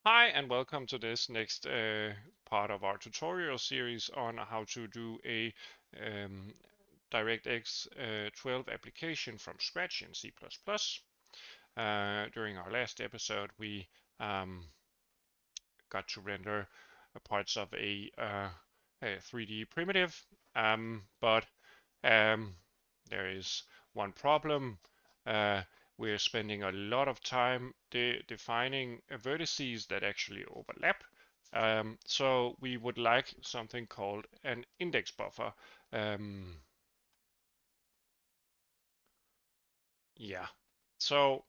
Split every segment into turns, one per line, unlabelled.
Hi and welcome to this next part of our tutorial series on how to do a DirectX 12 application from scratch in C++. During our last episode, we got to render parts of a 3D primitive, but there is one problem. We're spending a lot of time defining vertices that actually overlap. So we would like something called an index buffer. Yeah, so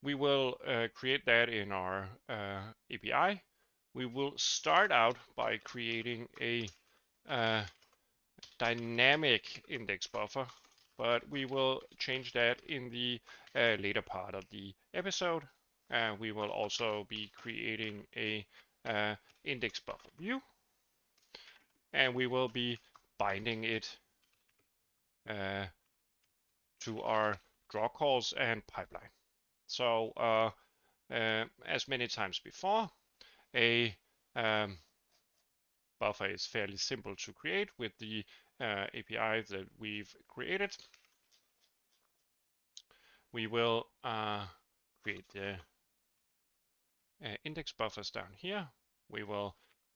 we will create that in our API. We will start out by creating a dynamic index buffer, but we will change that in the later part of the episode. We will also be creating a index buffer view, and we will be binding it to our draw calls and pipeline. So as many times before, a buffer is fairly simple to create with the API that we've created. We will create the index buffers down here. We will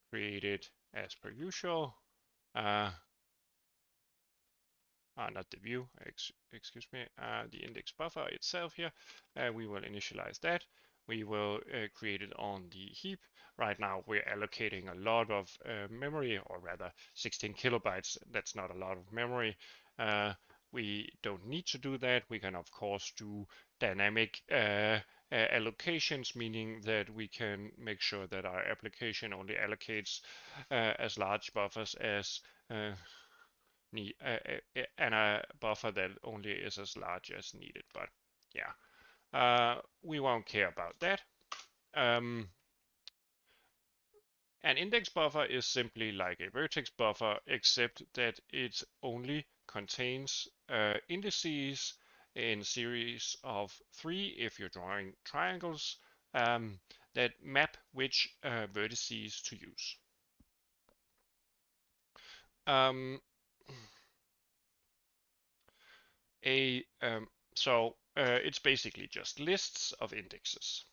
create it as per usual. Not the view, excuse me, the index buffer itself here. We will initialize that. We will create it on the heap. Right now we're allocating a lot of memory, or rather 16 kilobytes. That's not a lot of memory. We don't need to do that. We can of course do dynamic allocations, meaning that we can make sure that our application only allocates as large buffers as and a buffer that only is as large as needed. But yeah, we won't care about that. An index buffer is simply like a vertex buffer, except that it only contains indices in series of 3 if you're drawing triangles that map which vertices to use. So it's basically just lists of indexes.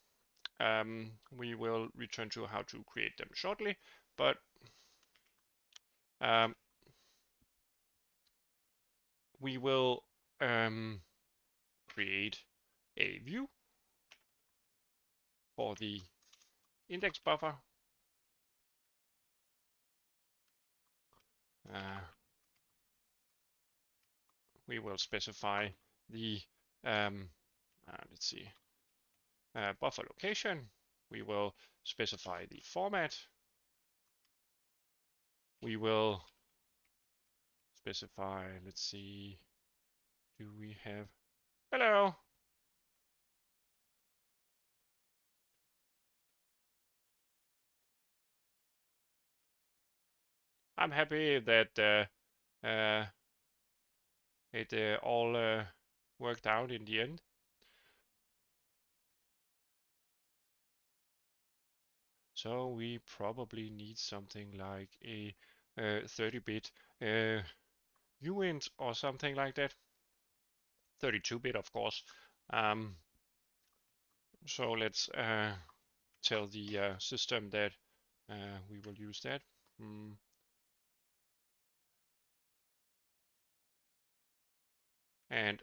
We will return to how to create them shortly, but we will create a view for the index buffer. We will specify the let's see, buffer location. We will specify the format. We will specify, let's see, do we have, hello. I'm happy that it all worked out in the end. So we probably need something like a 30-bit uint or something like that. 32-bit, of course. So let's tell the system that we will use that. And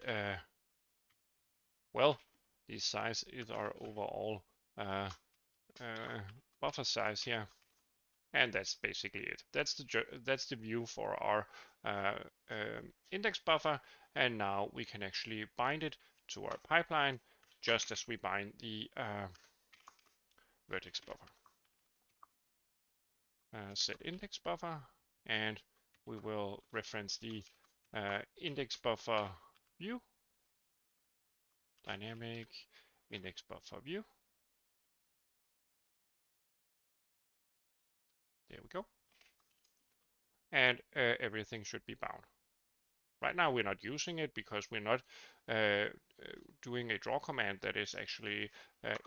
well, the size is our overall buffer size here. And that's basically it. That's the view for our index buffer. And now we can actually bind it to our pipeline, just as we bind the vertex buffer. Set index buffer, and we will reference the index buffer view, dynamic index buffer view. There we go. And everything should be bound. Right now we're not using it because we're not doing a draw command that is actually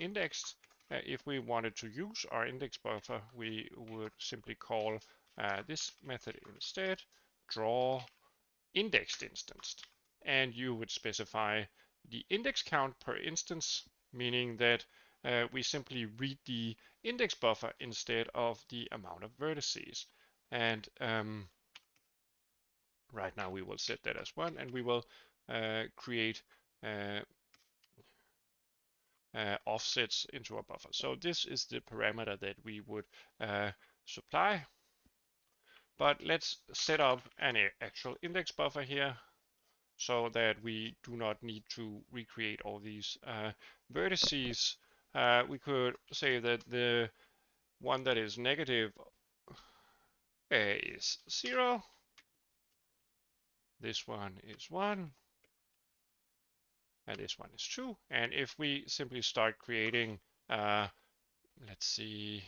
indexed. if we wanted to use our index buffer, we would simply call this method instead, draw indexed instance. And you would specify the index count per instance, meaning that we simply read the index buffer instead of the amount of vertices. And right now we will set that as 1, and we will create offsets into a buffer. So this is the parameter that we would supply. But let's set up an actual index buffer here so that we do not need to recreate all these vertices. We could say that the one that is negative is 0. This one is 1. And this one is 2. And if we simply start creating, let's see,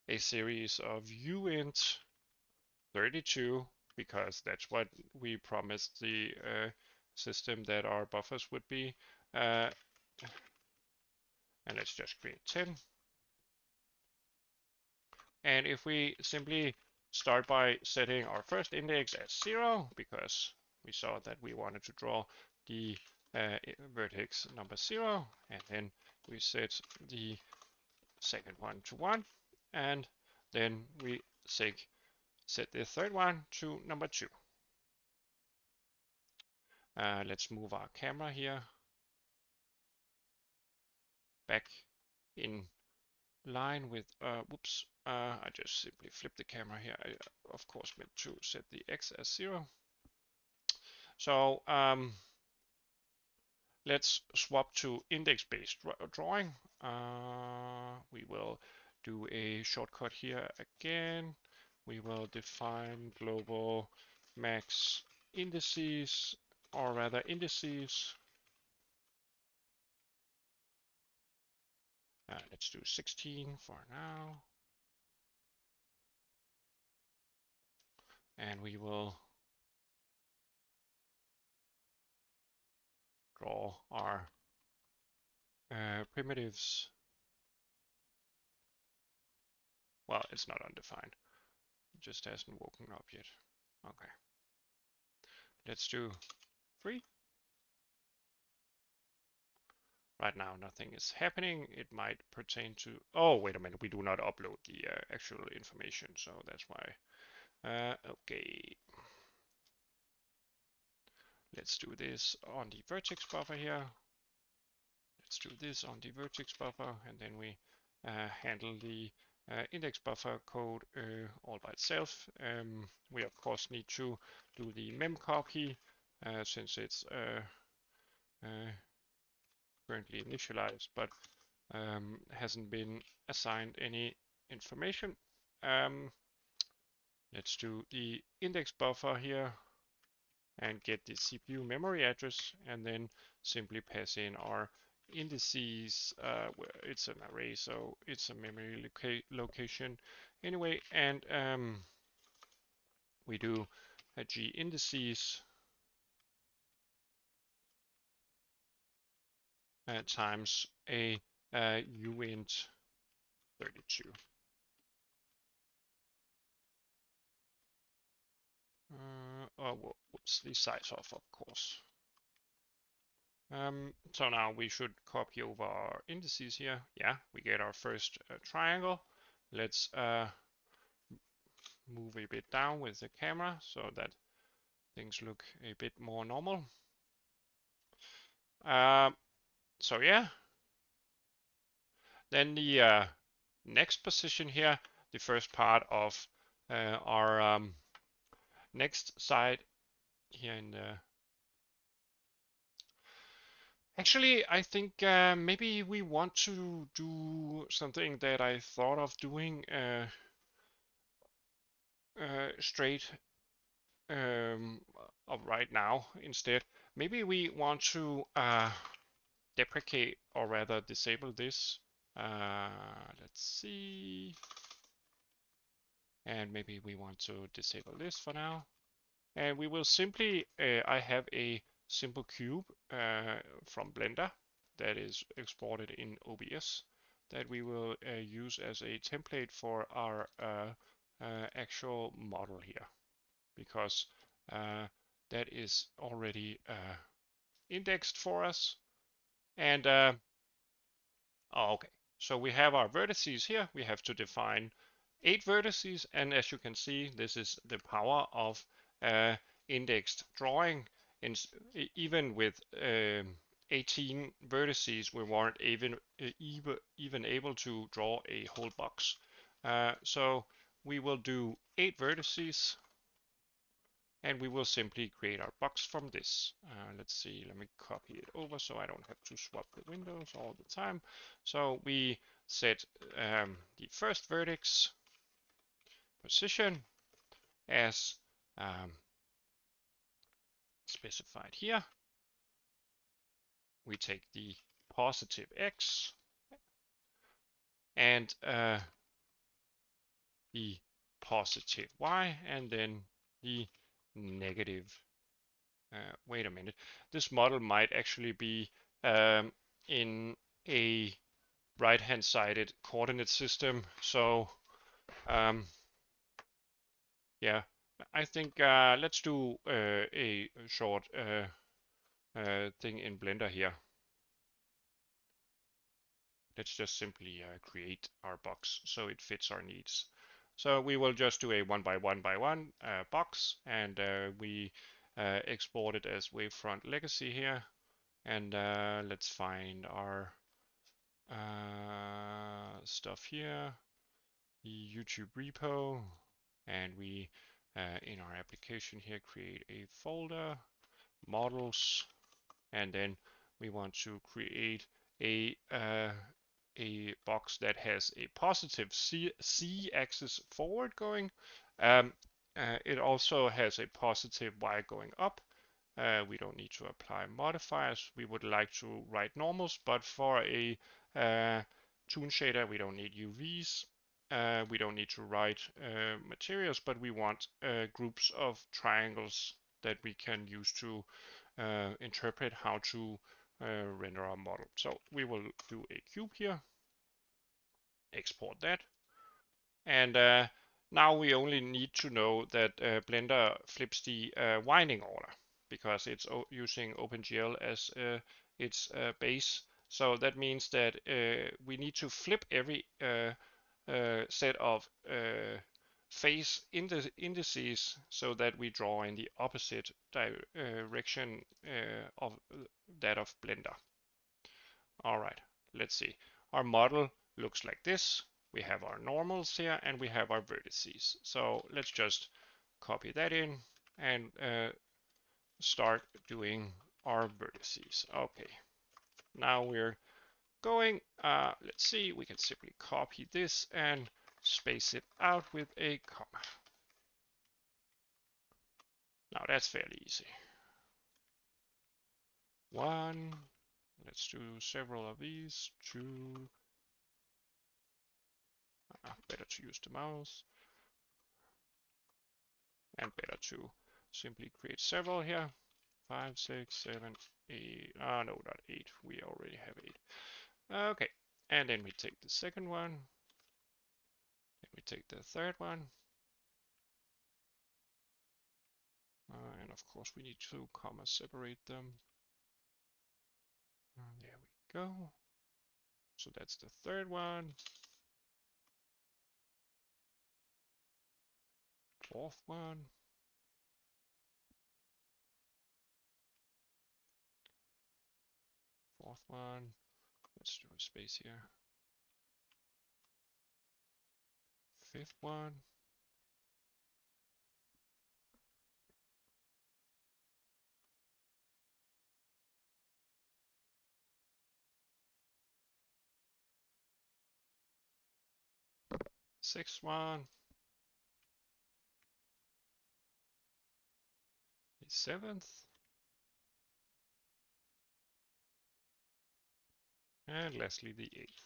a series of uint 32, because that's what we promised the system that our buffers would be. And let's just create 10. And if we simply start by setting our first index as 0, because we saw that we wanted to draw the vertex number 0, and then we set the second one to 1, and then we set the third one to number 2. Let's move our camera here back in line with, whoops, I just simply flipped the camera here. I, of course, meant to set the X as 0. So let's swap to index-based drawing. We will do a shortcut here again. We will define global max indices, or rather indices. Let's do 16 for now. And we will draw our primitives. Well, it's not undefined. It just hasn't woken up yet. Okay. Let's do 3. Right now, nothing is happening. It might pertain to... Oh, wait a minute. We do not upload the actual information, so that's why. Okay. Let's do this on the vertex buffer here. Let's do this on the vertex buffer, and then we handle the index buffer code all by itself. We, of course, need to do the mem copy since it's currently initialized, but hasn't been assigned any information. Let's do the index buffer here and get the CPU memory address, and then simply pass in our indices. It's an array, so it's a memory location anyway, and we do a g indices times a uint 32. Oh, whoops, the size of course. So now we should copy over our indices here. Yeah, we get our first triangle. Let's move a bit down with the camera so that things look a bit more normal. So yeah, then the next position here, the first part of our next side here in the... Actually, I think maybe we want to do something that I thought of doing straight of right now instead. Maybe we want to deprecate, or rather disable this. Let's see. And maybe we want to disable this for now. And we will simply, I have a simple cube from Blender that is exported in OBS that we will use as a template for our actual model here, because that is already indexed for us. And okay, so we have our vertices here. We have to define 8 vertices, and as you can see, this is the power of indexed drawing. And even with 18 vertices, we weren't even able to draw a whole box. So we will do 8 vertices, and we will simply create our box from this. Let's see, let me copy it over so I don't have to swap the windows all the time. So we set the first vertex position as specified here. We take the positive x and the positive y, and then the negative. Wait a minute. This model might actually be in a right-hand sided coordinate system. So yeah, I think let's do a short thing in Blender here. Let's just simply create our box so it fits our needs. So we will just do a 1 by 1 by 1 box, and we export it as Wavefront Legacy here. And let's find our stuff here, the YouTube repo, and we in our application here create a folder, models, and then we want to create a box that has a positive C axis forward going. It also has a positive Y going up. We don't need to apply modifiers. We would like to write normals, but for a toon shader, we don't need UVs. We don't need to write materials, but we want groups of triangles that we can use to interpret how to render our model. So we will do a cube here, export that, and now we only need to know that Blender flips the winding order, because it's using OpenGL as its base. So that means that we need to flip every set of phase indices so that we draw in the opposite direction of that of Blender. All right, let's see. Our model looks like this. We have our normals here and we have our vertices. So let's just copy that in and start doing our vertices. Okay, now we're going. Let's see, we can simply copy this and space it out with a comma. Now that's fairly easy. One, let's do several of these. Two, better to use the mouse. And better to simply create several here. 5, 6, 7, 8. Ah, no, not 8. We already have 8. Okay, and then we take the second one. Then we take the third one. And of course, we need to comma separate them. There we go. So that's the third one. Fourth one. Fourth one. Let's do a space here. Fifth one. Sixth one. The seventh. And lastly, the eighth.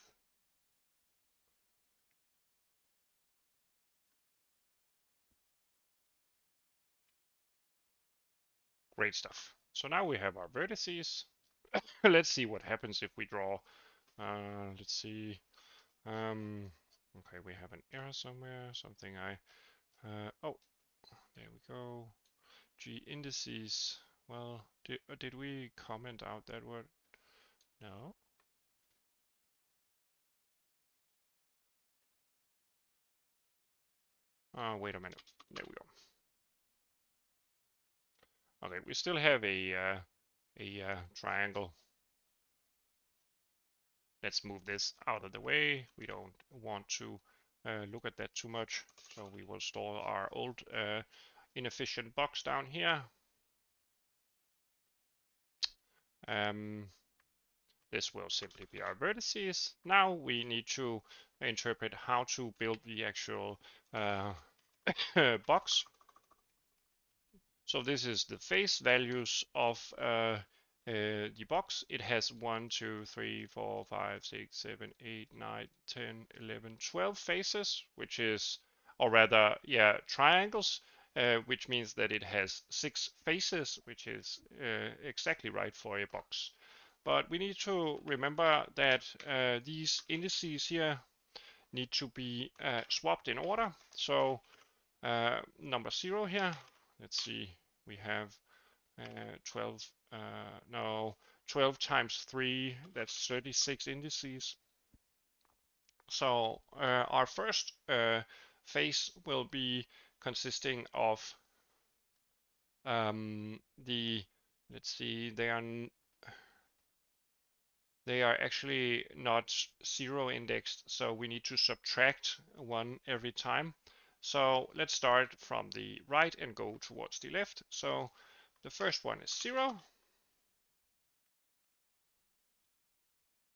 Great stuff. So now we have our vertices. Let's see what happens if we draw. Let's see. Okay, we have an error somewhere. Something I. Oh, there we go. G indices. Well, did we comment out that word? No. Wait a minute. There we go. Okay, we still have a triangle. Let's move this out of the way. We don't want to look at that too much. So we will store our old inefficient box down here. This will simply be our vertices. Now we need to interpret how to build the actual box. So this is the face values of the box. It has 1, 2, 3, 4, 5, 6, 7, 8, 9, 10, 11, 12 faces, which is, or rather, yeah, triangles, which means that it has 6 faces, which is exactly right for a box. But we need to remember that these indices here need to be swapped in order. So number 0 here, let's see, we have 12, no, 12 times 3, that's 36 indices. So our first phase will be consisting of let's see, they are actually not 0 indexed, so we need to subtract 1 every time. So let's start from the right and go towards the left. So the first one is 0.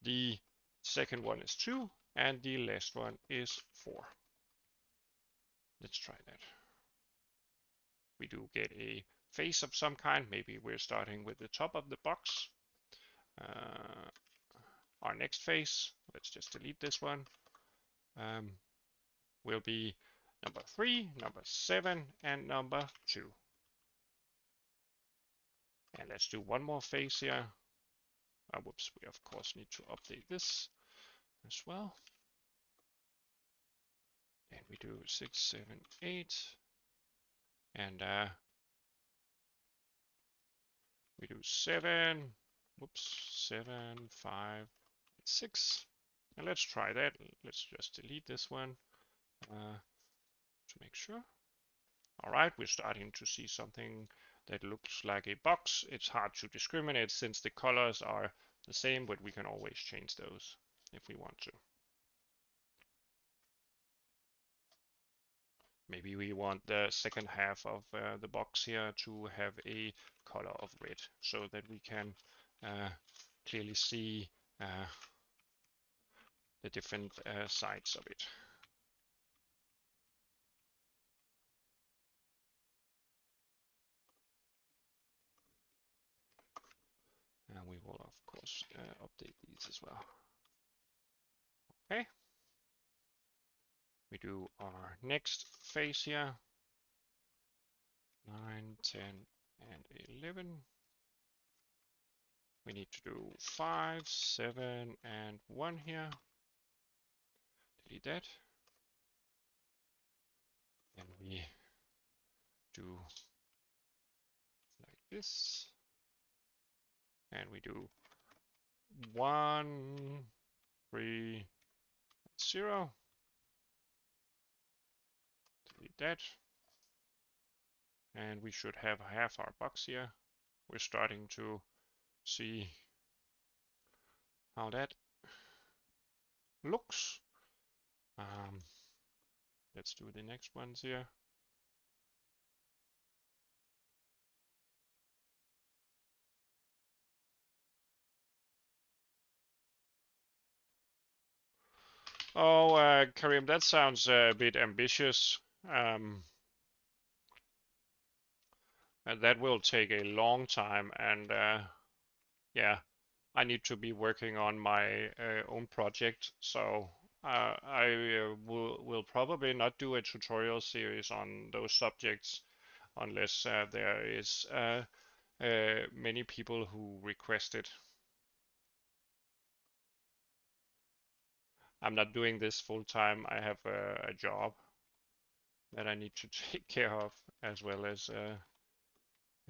The second one is 2, and the last one is 4. Let's try that. We do get a face of some kind. Maybe we're starting with the top of the box. Our next face, let's just delete this one, will be number 3, number 7, and number 2. And let's do one more face here. Whoops, we of course need to update this as well. And we do 6, 7, 8, and we do 7, whoops, 7, 5, 6. And let's try that. Let's just delete this one to make sure. All right, we're starting to see something that looks like a box. It's hard to discriminate since the colors are the same, but we can always change those if we want to. Maybe we want the second half of the box here to have a color of red so that we can clearly see the different sides of it. And we will of course update these as well. Okay. We do our next phase here. 9, 10, and 11. We need to do 5, 7, and 1 here. Delete that. And we do like this. And we do 1, 3, 0. Delete that. And we should have half our box here. We're starting to see how that looks. Let's do the next ones here. Oh, Karim, that sounds a bit ambitious. And that will take a long time, and yeah, I need to be working on my own project, so I will probably not do a tutorial series on those subjects unless there is many people who requested. I'm not doing this full time. I have a job that I need to take care of, as well as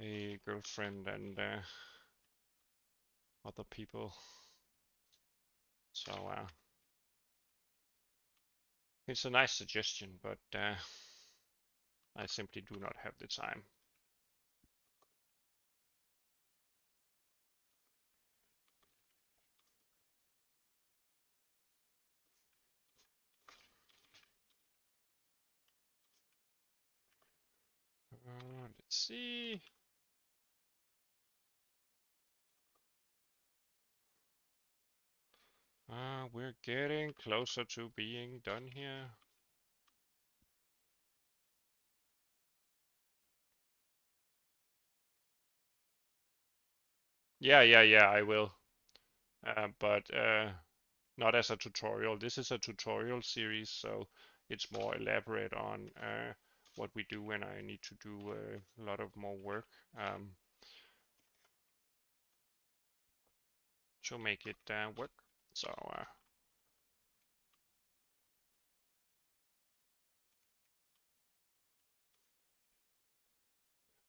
a girlfriend and other people. So it's a nice suggestion, but I simply do not have the time. Let's see. We're getting closer to being done here. Yeah, I will. But not as a tutorial. This is a tutorial series, so it's more elaborate on what we do when I need to do a lot of more work to make it work. So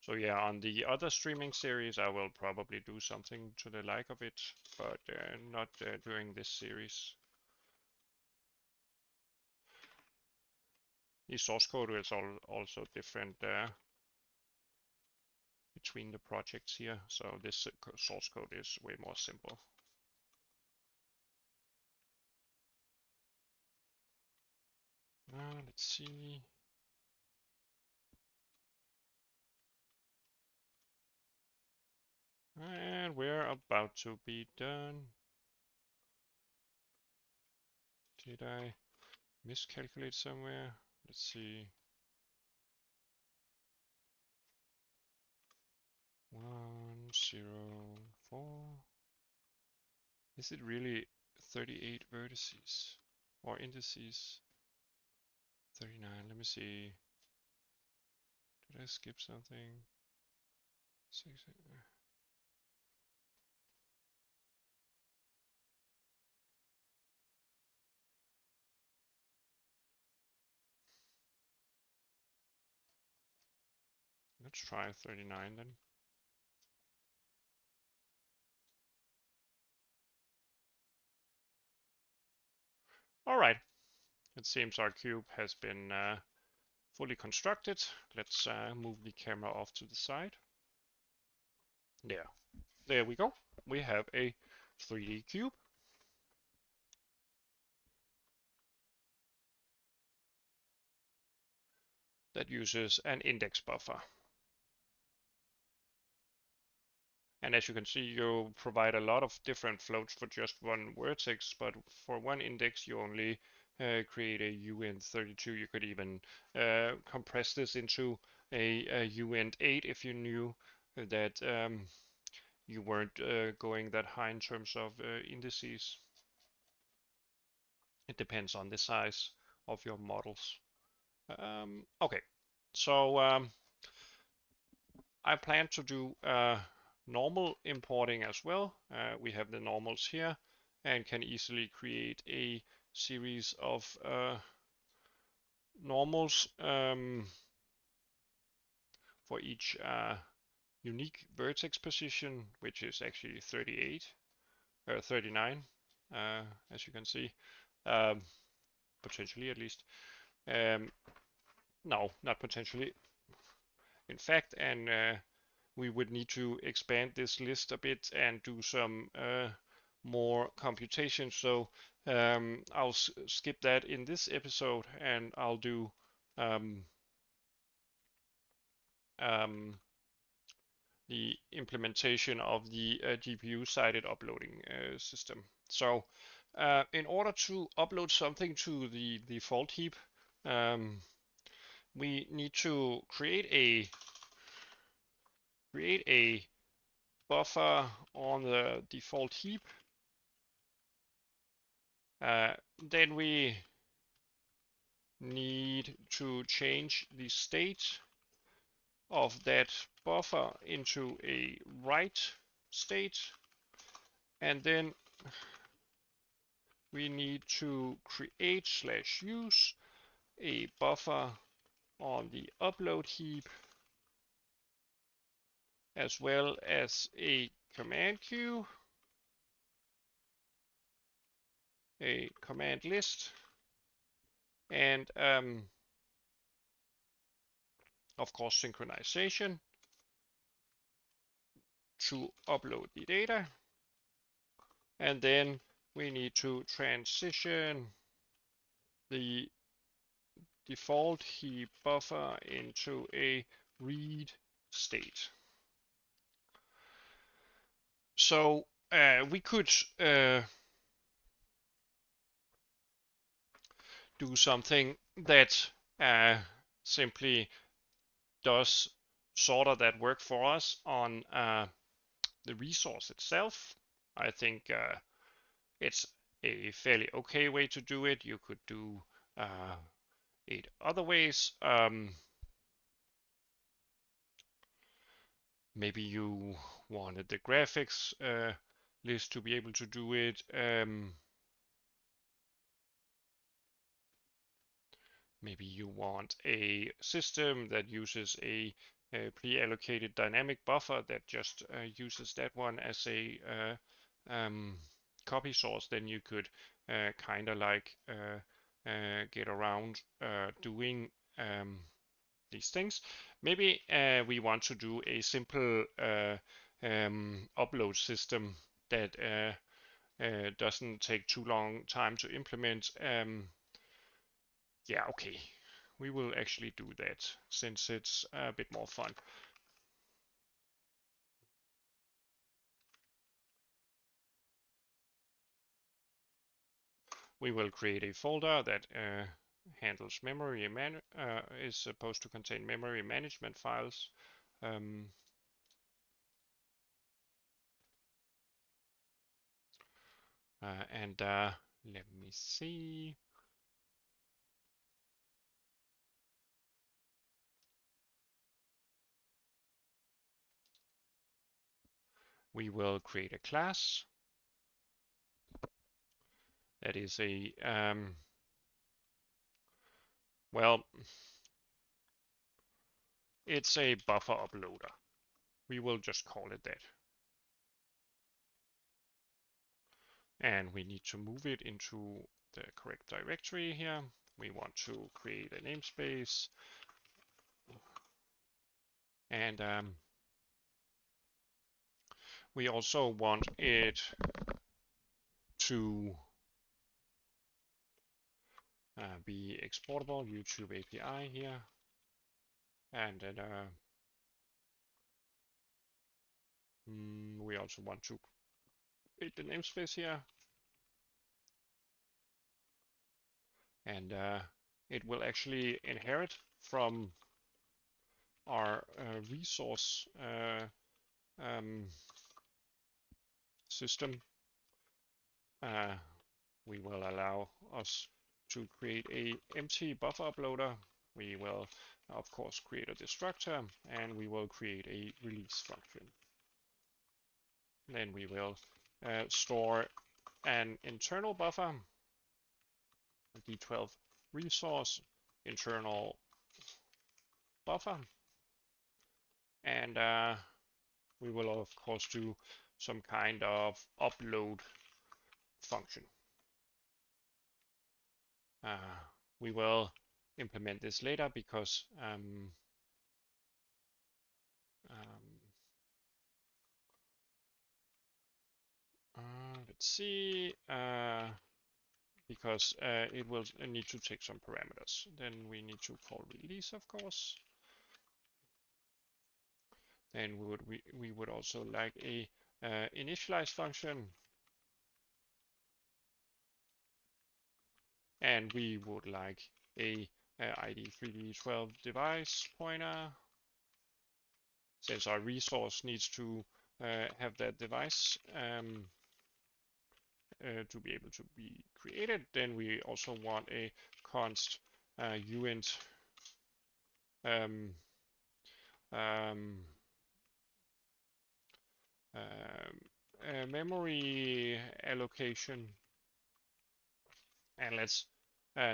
so yeah, on the other streaming series, I will probably do something to the like of it, but not during this series. The source code is also different between the projects here, so this source code is way more simple. Let's see. And we're about to be done. Did I miscalculate somewhere? Let's see. 104. Is it really 38 vertices or indices? 39. Let me see. Did I skip something? 6. Let's try 39 then. All right. It seems our cube has been fully constructed. Let's move the camera off to the side. There we go. We have a 3D cube. That uses an index buffer. And as you can see, you provide a lot of different floats for just one vertex, but for one index, you only create a uint32. You could even compress this into a uint8 if you knew that you weren't going that high in terms of indices. It depends on the size of your models. Okay, so I plan to do normal importing as well. We have the normals here and can easily create a series of normals for each unique vertex position, which is actually 38 or 39, as you can see, potentially at least. No, not potentially. In fact, and we would need to expand this list a bit and do some more computation. So I'll skip that in this episode, and I'll do the implementation of the GPU-sided uploading system. So in order to upload something to the default heap, we need to create a buffer on the default heap. Then we need to change the state of that buffer into a write state, and then we need to create/use a buffer on the upload heap, as well as a command queue, a command list, and of course synchronization to upload the data. And then we need to transition the default heap buffer into a read state. So we could do something that simply does sort of that work for us on the resource itself. I think it's a fairly okay way to do it. You could do 8 other ways. Maybe you wanted the graphics list to be able to do it. Maybe you want a system that uses a pre-allocated dynamic buffer that just uses that one as a copy source. Then you could kind of like get around doing these things. Maybe we want to do a simple upload system that doesn't take too long time to implement. Yeah, okay. We will actually do that since it's a bit more fun. We will create a folder that handles memory is supposed to contain memory management files. And let me see. We will create a class that is a well, it's a buffer uploader. We will just call it that. And we need to move it into the correct directory here. We want to create a namespace, and we also want it to be exportable, YouTube API here, and then we also want to create the namespace here, and it will actually inherit from our resource system. We will allow us to create a empty buffer uploader. We will of course create a destructor, and we will create a release function. Then we will store an internal buffer, D12 resource internal buffer, and we will of course do some kind of upload function. We will implement this later because let's see, because it will need to take some parameters. Then we need to call release, of course. Then we would also like a initialize function, and we would like a ID 3D12 device pointer, since our resource needs to have that device to be able to be created. Then we also want a const uint memory allocation, and let's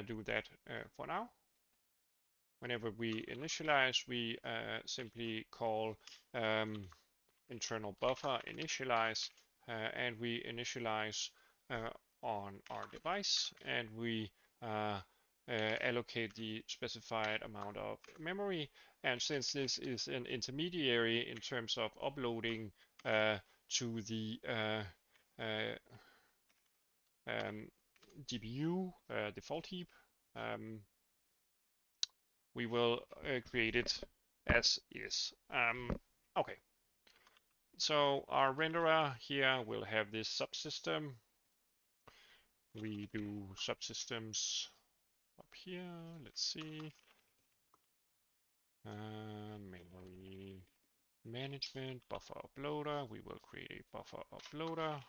do that for now. Whenever we initialize, we simply call internal buffer initialize, and we initialize on our device, and we allocate the specified amount of memory. And since this is an intermediary in terms of uploading to the GPU default heap, we will create it as is. Okay. So our renderer here will have this subsystem. We do subsystems up here. Let's see. Memory management, buffer uploader. We will create a buffer uploader.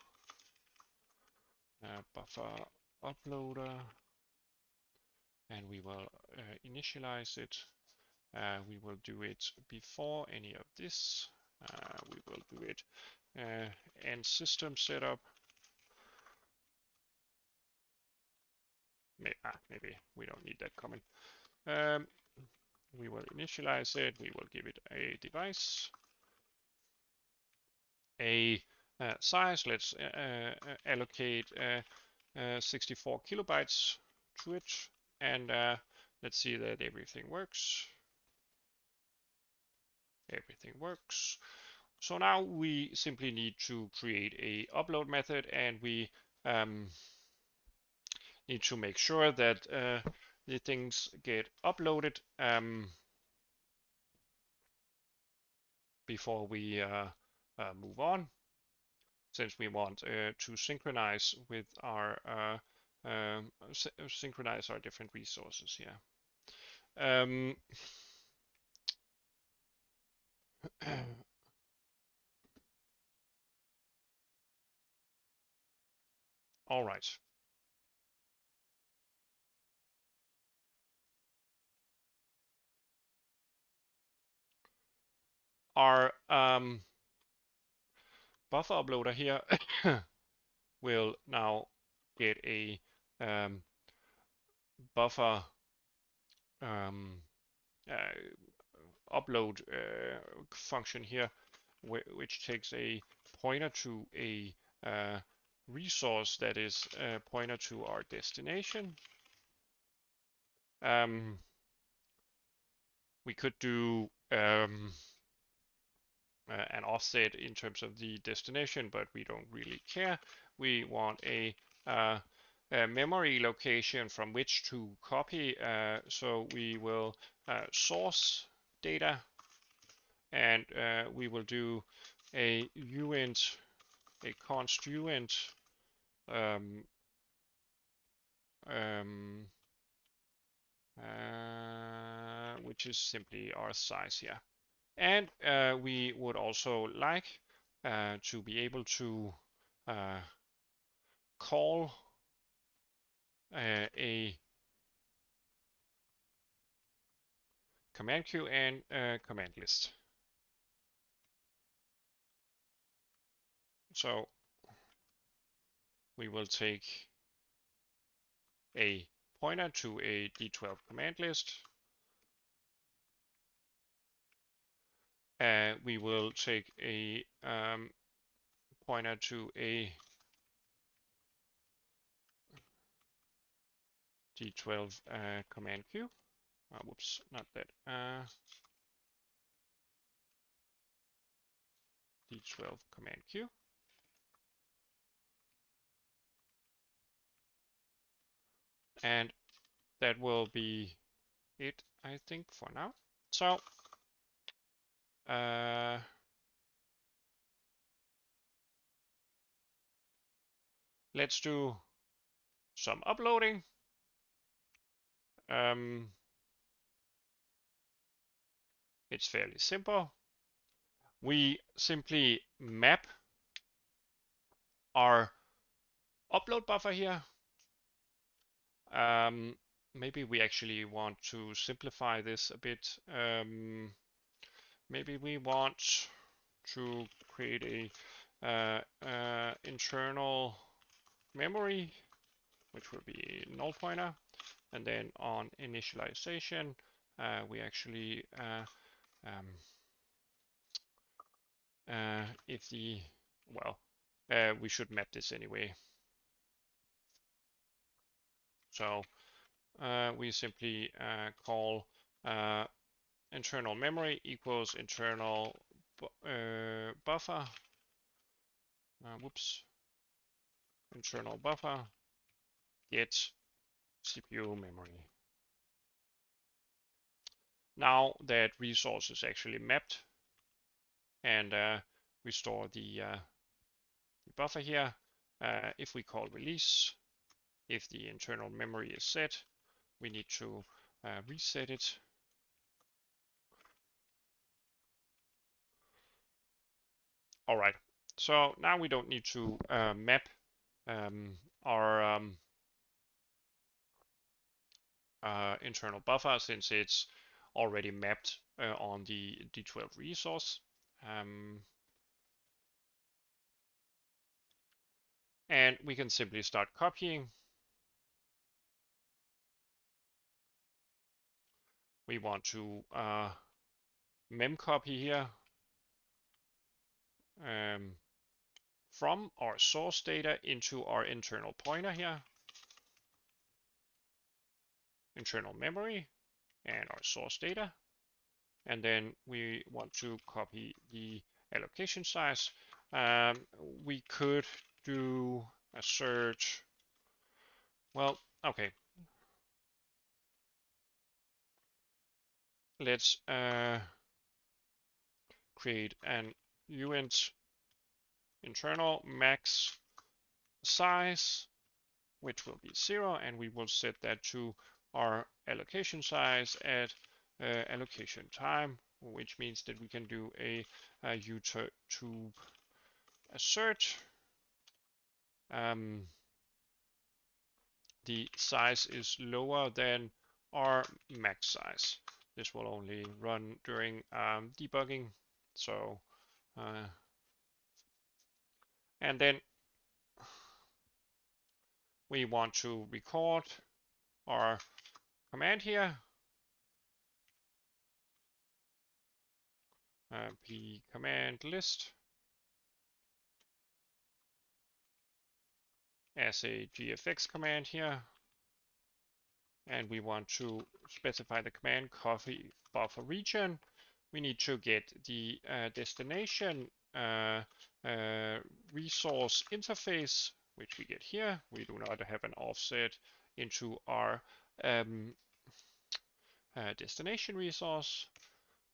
Buffer uploader. And we will initialize it. We will do it before any of this. We will do it and system setup. Maybe we don't need that comment. We will initialize it. We will give it a device, a size. Let's allocate 64 kilobytes to it, and let's see that everything works. Everything works. So now we simply need to create a upload method, and we need to make sure that the things get uploaded before we move on, since we want to synchronize with our synchronize our different resources here. All right. Our buffer uploader here will now get a buffer upload function here, which takes a pointer to a resource that is a pointer to our destination. We could do an offset in terms of the destination, but we don't really care. We want a memory location from which to copy, so we will source data, and we will do a uint, a const uint, which is simply our size here. And we would also like to be able to call a command queue and command list. So we will take a pointer to a D12 command list. We will take a pointer to a D12 command queue. Whoops, not that. D12 command queue. And that will be it, I think, for now. So let's do some uploading. It's fairly simple. We simply map our upload buffer here. Maybe we actually want to simplify this a bit. Maybe we want to create a internal memory, which will be null pointer. And then on initialization, we actually, if the, well, we should map this anyway. So we simply call internal memory equals internal buffer. Internal buffer get CPU memory. Now that resource is actually mapped, and we store the buffer here. If we call release, if the internal memory is set, we need to reset it. All right, so now we don't need to map our internal buffer since it's already mapped on the D12 resource. And we can simply start copying. We want to mem copy here from our source data into our internal pointer here, internal memory, and our source data. And then we want to copy the allocation size. We could do a search. Well, okay. Let's create an uint internal max size, which will be 0, and we will set that to our allocation size at allocation time, which means that we can do a YouTube search. The size is lower than our max size. This will only run during debugging. So, and then we want to record our command here. P command list as a GFX command here. And we want to specify the command copy buffer region. We need to get the destination resource interface, which we get here. We do not have an offset into our destination resource,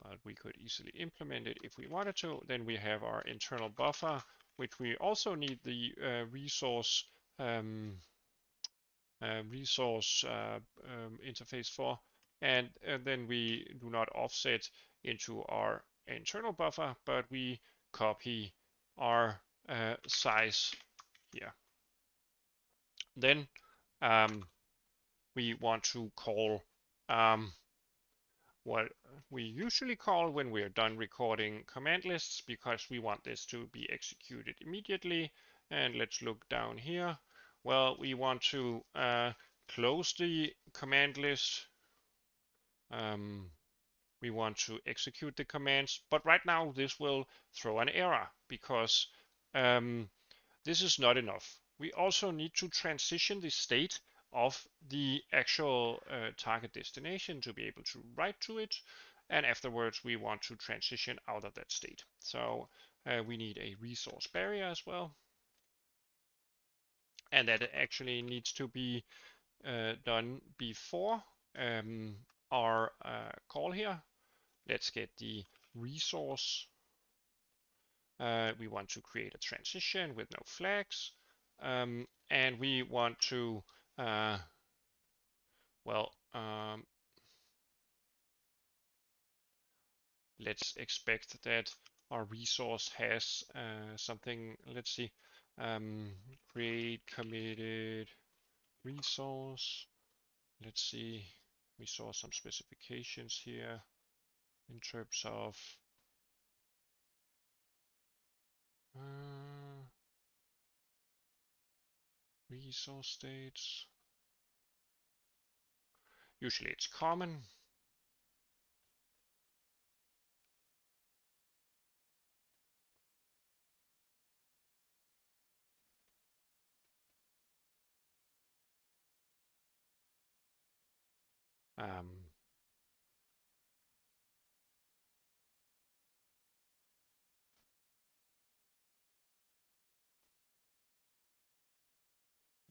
but we could easily implement it if we wanted to. Then we have our internal buffer, which we also need the resource interface for, and then we do not offset into our internal buffer, but we copy our size here. Then we want to call what we usually call when we are done recording command lists, because we want this to be executed immediately. And let's look down here. Well, we want to close the command list. We want to execute the commands, but right now this will throw an error because this is not enough. We also need to transition the state of the actual target destination to be able to write to it, and afterwards we want to transition out of that state. So we need a resource barrier as well, and that actually needs to be done before our call here. Let's get the resource. We want to create a transition with no flags. And we want to, let's expect that our resource has something. Let's see, create committed resource. Let's see, we saw some specifications here in terms of Resource states. Usually it's common.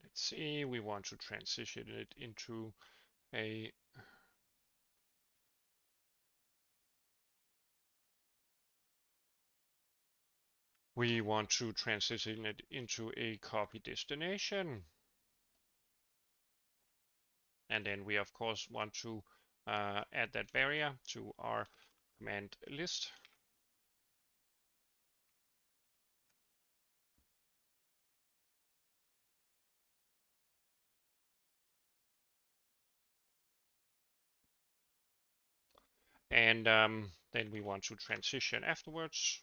Let's see, we want to transition it into a copy destination. And then we of course want to add that barrier to our command list. And then we want to transition afterwards.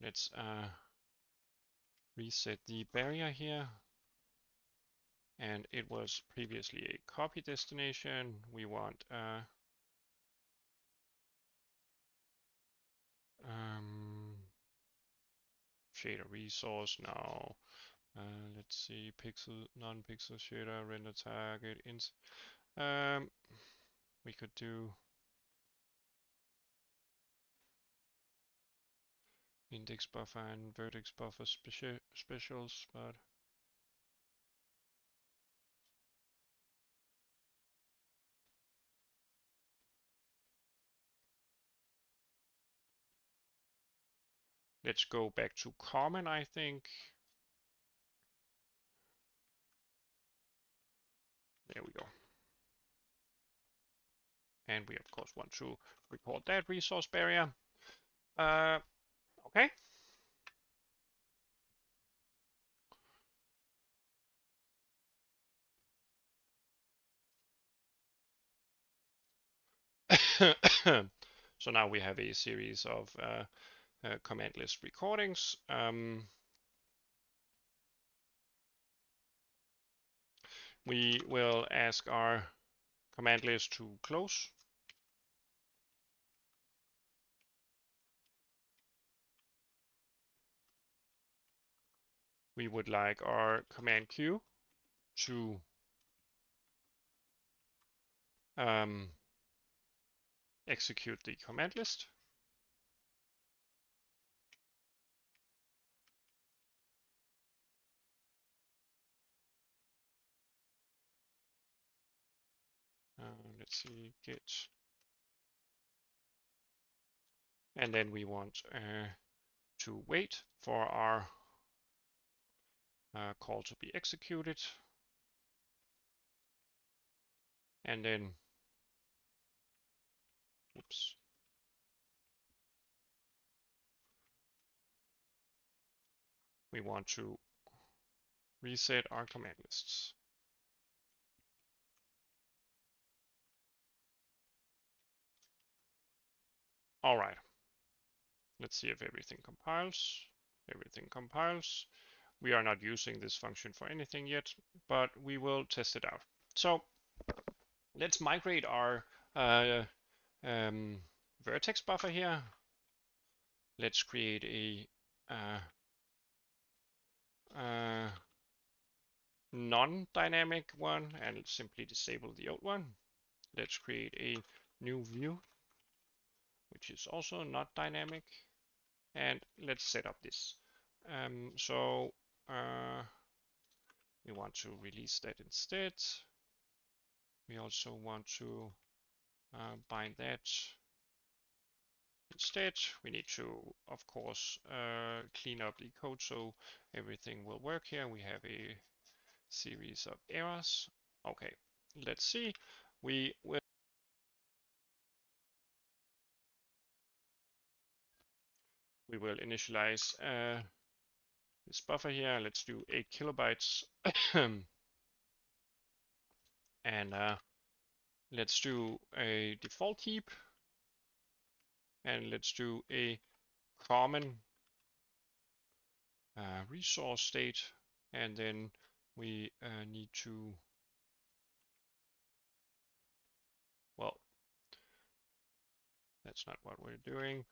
Let's reset the barrier here. And it was previously a copy destination. We want shader resource now. Let's see, pixel, non-pixel shader, render target. We could do index buffer and vertex buffer specials, but let's go back to common, I think. There we go. And we of course want to record that resource barrier. Okay. So now we have a series of command list recordings. We will ask our command list to close. We would like our command queue to execute the command list. Let's see, git. And then we want to wait for our call to be executed. And then, oops. We want to reset our command lists. All right. Let's see if everything compiles. Everything compiles. We are not using this function for anything yet, but we will test it out. So let's migrate our vertex buffer here. Let's create a non-dynamic one and simply disable the old one. Let's create a new view, which is also not dynamic. And let's set up this. We want to release that instead. We also want to bind that instead. We need to, of course, clean up the code so everything will work here. We have a series of errors. Okay, let's see. We will initialize this buffer here. Let's do 8 kilobytes. And let's do a default heap. And let's do a common resource state, and then we need to, well, that's not what we're doing.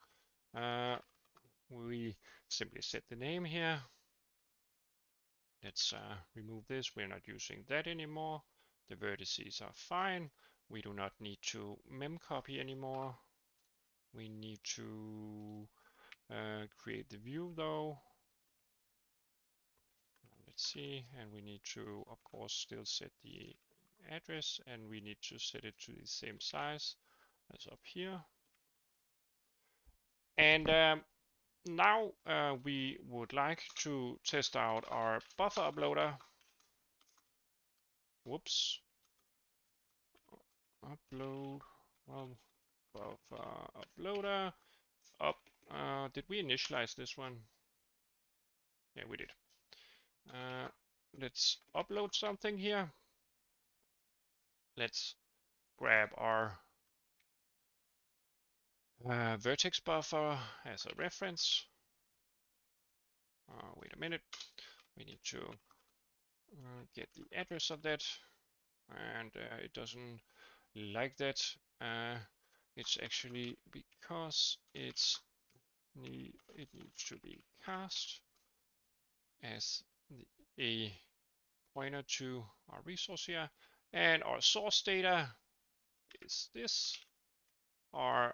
We simply set the name here. Let's remove this. We're not using that anymore. The vertices are fine. We do not need to memcopy anymore. We need to create the view though. Let's see, and we need to, of course, still set the address, and we need to set it to the same size as up here. And now we would like to test out our buffer uploader. Whoops. Upload, well, buffer uploader up. Did we initialize this one? Yeah, we did. Let's upload something here. Let's grab our vertex buffer as a reference. Wait a minute. We need to get the address of that, and it doesn't like that. It's actually because it needs to be cast as a pointer to our resource here, and our source data is this. Our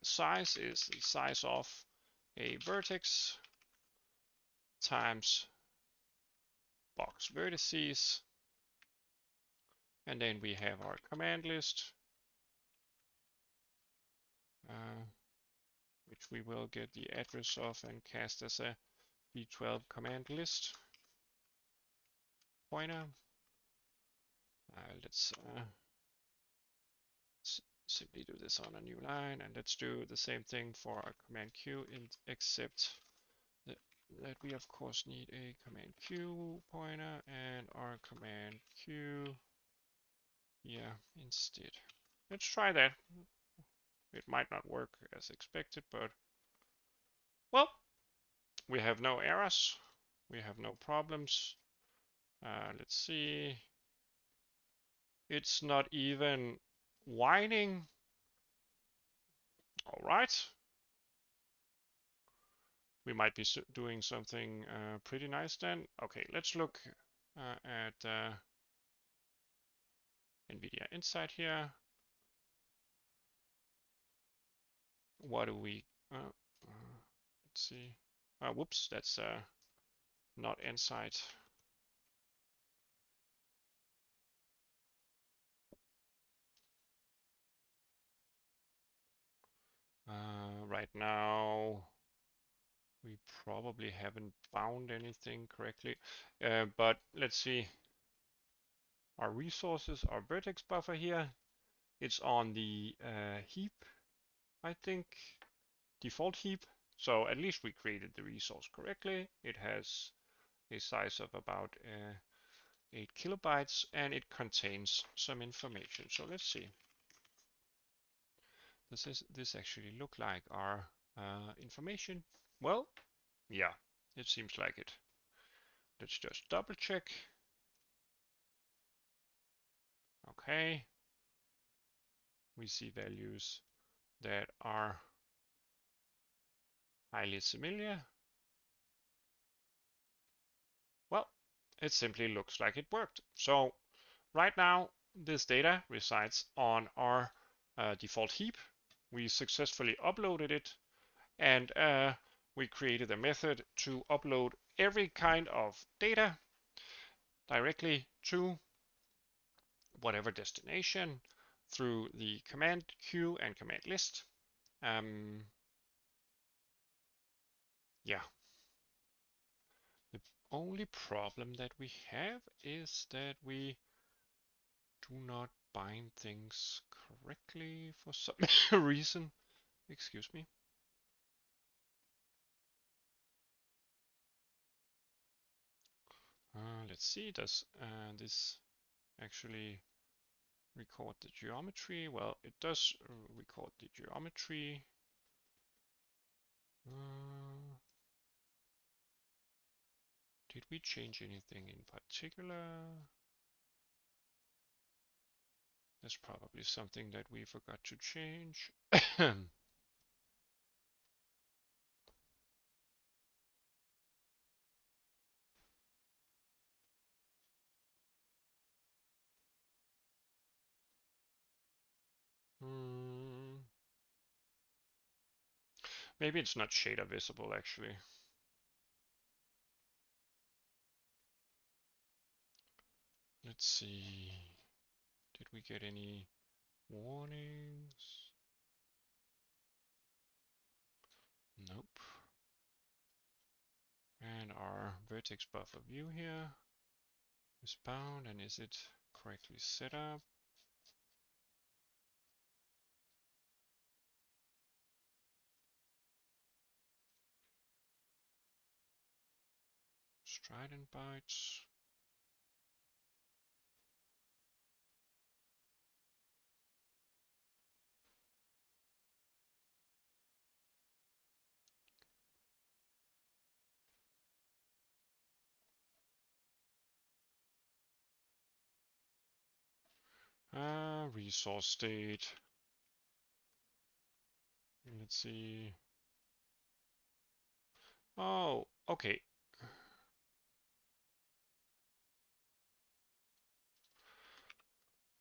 size is the size of a vertex times box vertices, and then we have our command list, which we will get the address of and cast as a v12 command list pointer. Let's simply do this on a new line, and let's do the same thing for our command Q, except that we of course need a command Q pointer and our command Q here instead. Let's try that. It might not work as expected, but well, we have no errors, we have no problems. Let's see. It's not even whining. All right. We might be doing something pretty nice then. Okay, let's look at NVIDIA Insight here. What do we, let's see. Whoops, that's not Insight. Right now, we probably haven't found anything correctly, but let's see. Our resources, our vertex buffer here, it's on the heap, I think, default heap. So at least we created the resource correctly. It has a size of about 8 kilobytes, and it contains some information. So let's see. Does this actually look like our information? Well, yeah, it seems like it. Let's just double check. Okay. We see values that are highly similar. Well, it simply looks like it worked. So right now, this data resides on our default heap. We successfully uploaded it, and we created a method to upload every kind of data directly to whatever destination through the command queue and command list. Yeah. The only problem that we have is that we do not bind things correctly for some reason. Excuse me. Let's see, does this actually record the geometry? Well, it does record the geometry. Did we change anything in particular? There's probably something that we forgot to change. Maybe it's not shader visible actually. Let's see. Did we get any warnings? Nope. And our vertex buffer view here is bound, and is it correctly set up? Strident bytes. Resource state. Let's see. Oh, okay.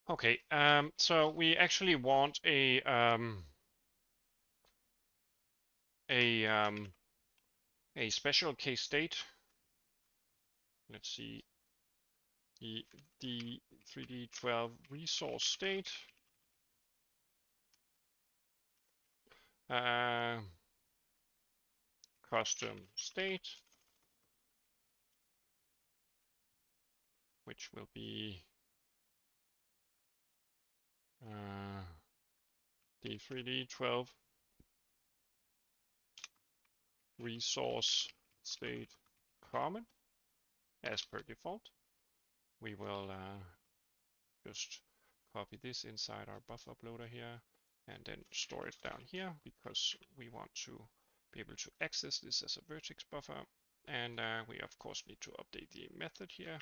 Okay, so we actually want a special case state. Let's see, the 3D12 resource state. Custom state, which will be the 3D12 resource state common as per default. We will just copy this inside our buff uploader here and then store it down here because we want to be able to access this as a vertex buffer. And we of course need to update the method here.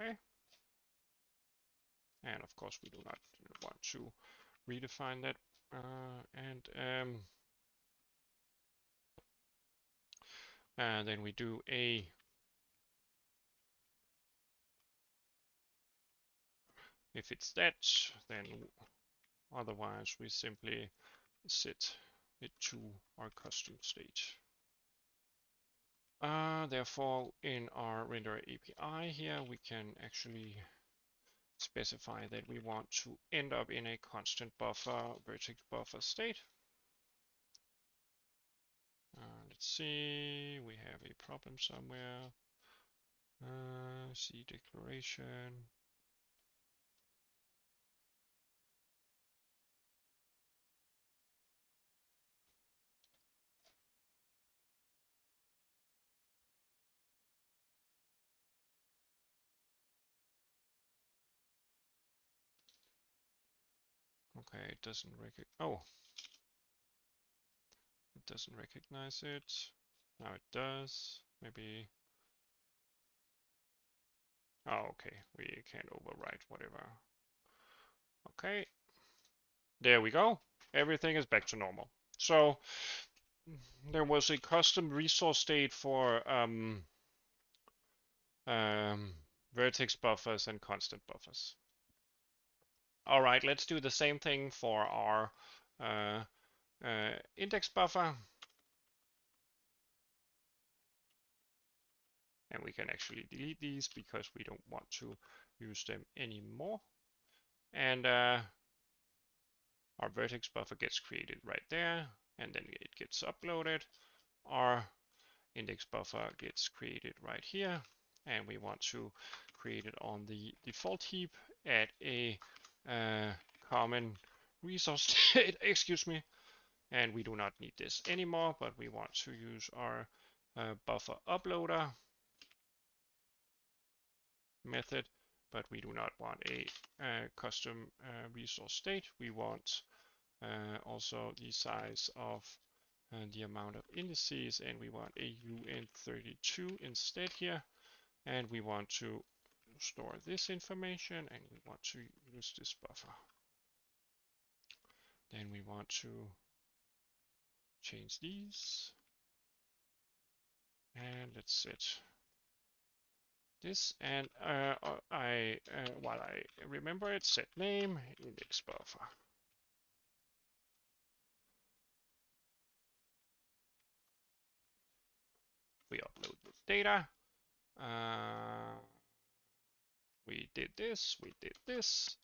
Okay. And of course we do not want to redefine that. And then we do a if it's that, then otherwise we simply set it to our custom state. Therefore, in our render API here, we can actually specify that we want to end up in a constant buffer, vertex buffer state. Let's see, we have a problem somewhere. C declaration. Okay, it doesn't it doesn't recognize it. Now it does. Maybe. Oh, okay. We can't overwrite whatever. Okay. There we go. Everything is back to normal. So there was a custom resource state for vertex buffers and constant buffers. All right, let's do the same thing for our index buffer. And we can actually delete these because we don't want to use them anymore. And our vertex buffer gets created right there, and then it gets uploaded. Our index buffer gets created right here, and we want to create it on the default heap at a common resource state, excuse me. And we do not need this anymore, but we want to use our buffer uploader method, but we do not want a custom resource state. We want Also the size of the amount of indices, and we want a UN32 instead here, and we want to store this information, and we want to use this buffer. Then we want to change these, and let's set this, and while I remember it, set name index buffer. We upload the data. We did this. We did this.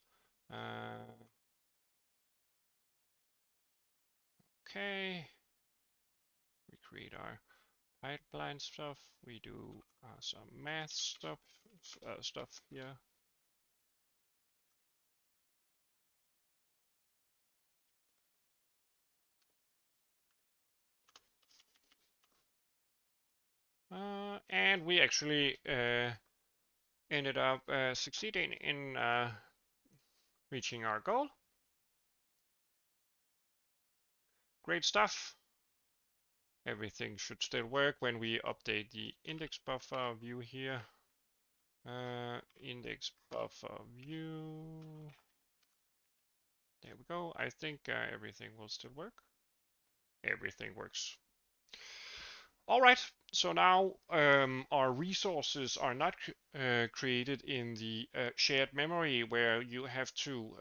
Okay. We create our pipeline stuff. We do some math stuff here. And we actually ended up succeeding in reaching our goal. Great stuff. Everything should still work when we update the index buffer view here. Index buffer view. There we go. I think everything will still work. Everything works. All right. So now our resources are not created in the shared memory where you have to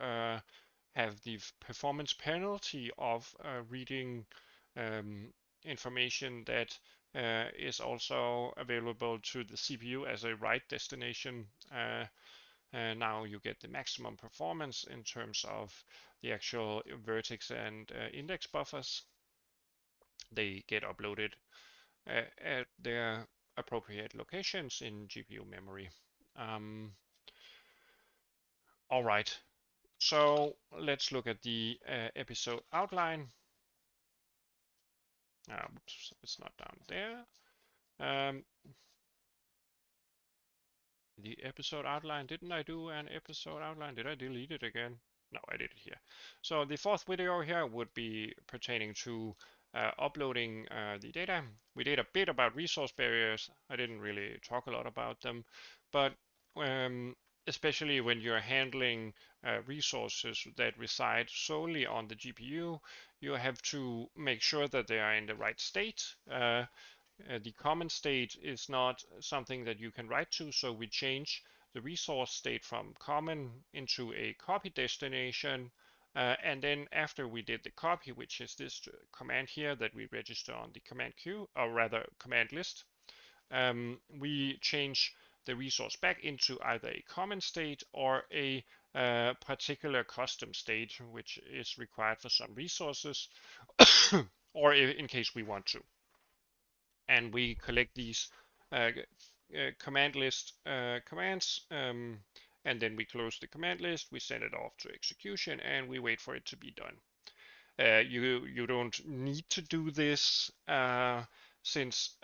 have the performance penalty of reading information that is also available to the CPU as a write destination. Now you get the maximum performance in terms of the actual vertex and index buffers. They get uploaded at their appropriate locations in GPU memory. All right, so let's look at the episode outline. Oops, it's not down there. The episode outline, didn't I do an episode outline? Did I delete it again? No, I did it here. So the fourth video here would be pertaining to uploading the data. We did a bit about resource barriers. I didn't really talk a lot about them, but especially when you're handling resources that reside solely on the GPU, you have to make sure that they are in the right state. The common state is not something that you can write to, so we change the resource state from common into a copy destination. And then after we did the copy, which is this command here that we register on the command queue, or rather command list, we change the resource back into either a common state or a particular custom state, which is required for some resources, or in case we want to. And we collect these command list commands, and then we close the command list, we send it off to execution, and we wait for it to be done. You don't need to do this since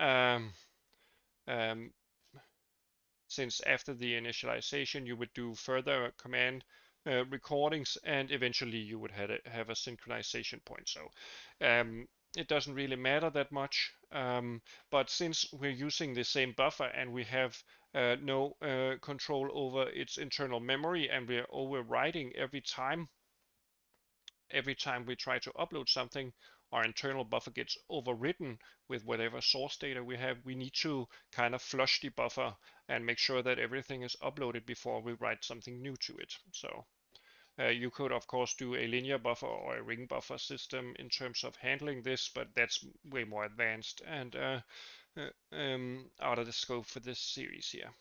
after the initialization you would do further command recordings, and eventually you would have a synchronization point. So it doesn't really matter that much, but since we're using the same buffer and we have no control over its internal memory, and we're overwriting every time we try to upload something, our internal buffer gets overwritten with whatever source data we have. We need to kind of flush the buffer and make sure that everything is uploaded before we write something new to it. So you could, of course, do a linear buffer or a ring buffer system in terms of handling this, but that's way more advanced and out of the scope for this series here.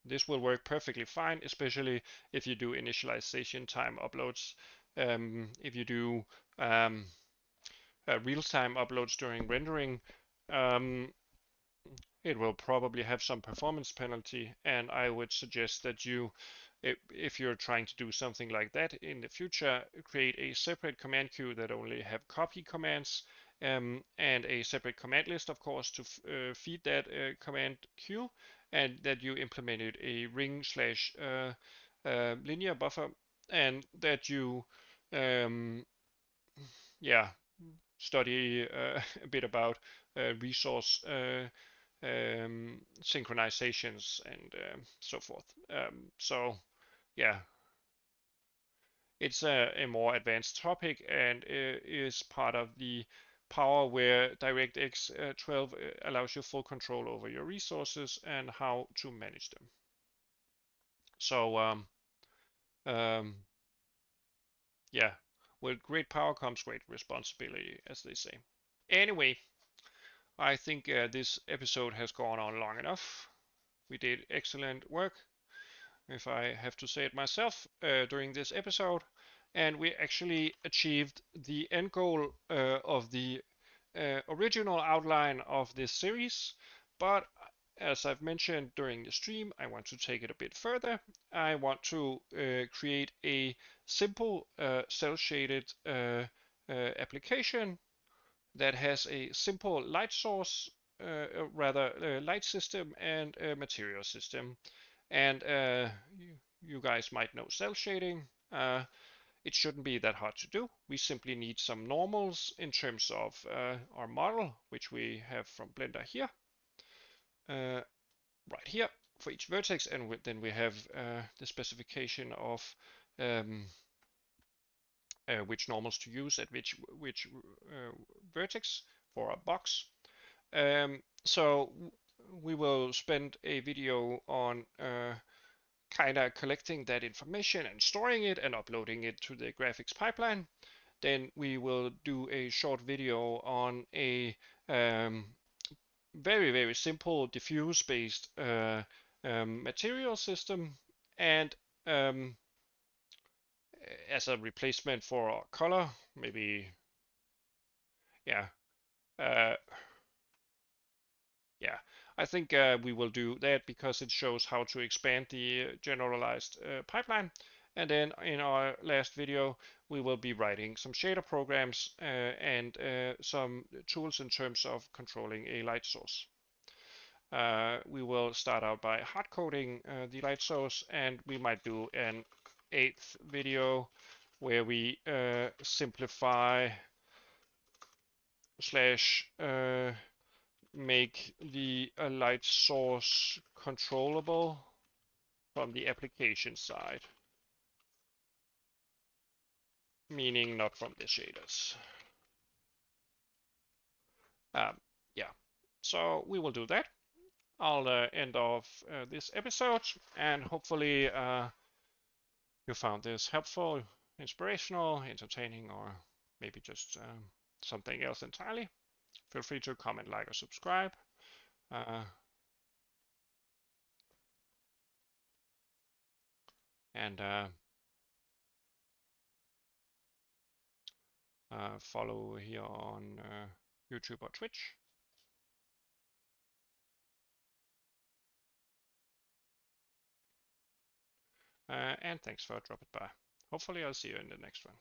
This will work perfectly fine, especially if you do initialization time uploads. If you do real-time uploads during rendering, it will probably have some performance penalty, and I would suggest that you, if you're trying to do something like that in the future, create a separate command queue that only have copy commands, and a separate command list, of course, to feed that command queue, and that you implemented a ring / linear buffer, and that you yeah, study a bit about resource synchronizations and so forth. So yeah, it's a more advanced topic and is part of the power where DirectX 12 allows you full control over your resources and how to manage them. So yeah, with great power comes great responsibility, as they say. Anyway, I think this episode has gone on long enough. We did excellent work, if I have to say it myself, during this episode. And we actually achieved the end goal of the original outline of this series. But as I've mentioned during the stream, I want to take it a bit further. I want to create a simple cel-shaded application that has a simple light source, light system and a material system. And you guys might know cel shading. It shouldn't be that hard to do. We simply need some normals in terms of our model, which we have from Blender here, right here for each vertex, and then we have the specification of which normals to use at which vertex for our box. So we will spend a video on kind of collecting that information and storing it and uploading it to the graphics pipeline. Then we will do a short video on a very, very simple diffuse based material system, and as a replacement for color, maybe, yeah, uh, yeah, I think we will do that because it shows how to expand the generalized pipeline. And then in our last video, we will be writing some shader programs and some tools in terms of controlling a light source. We will start out by hard coding the light source, and we might do an 8th video where we simplify slash make the light source controllable from the application side, meaning not from the shaders. Yeah, so we will do that. I'll end off this episode, and hopefully you found this helpful, inspirational, entertaining, or maybe just something else entirely. Feel free to comment, like, or subscribe. And follow here on YouTube or Twitch. And thanks for dropping by. Hopefully I'll see you in the next one.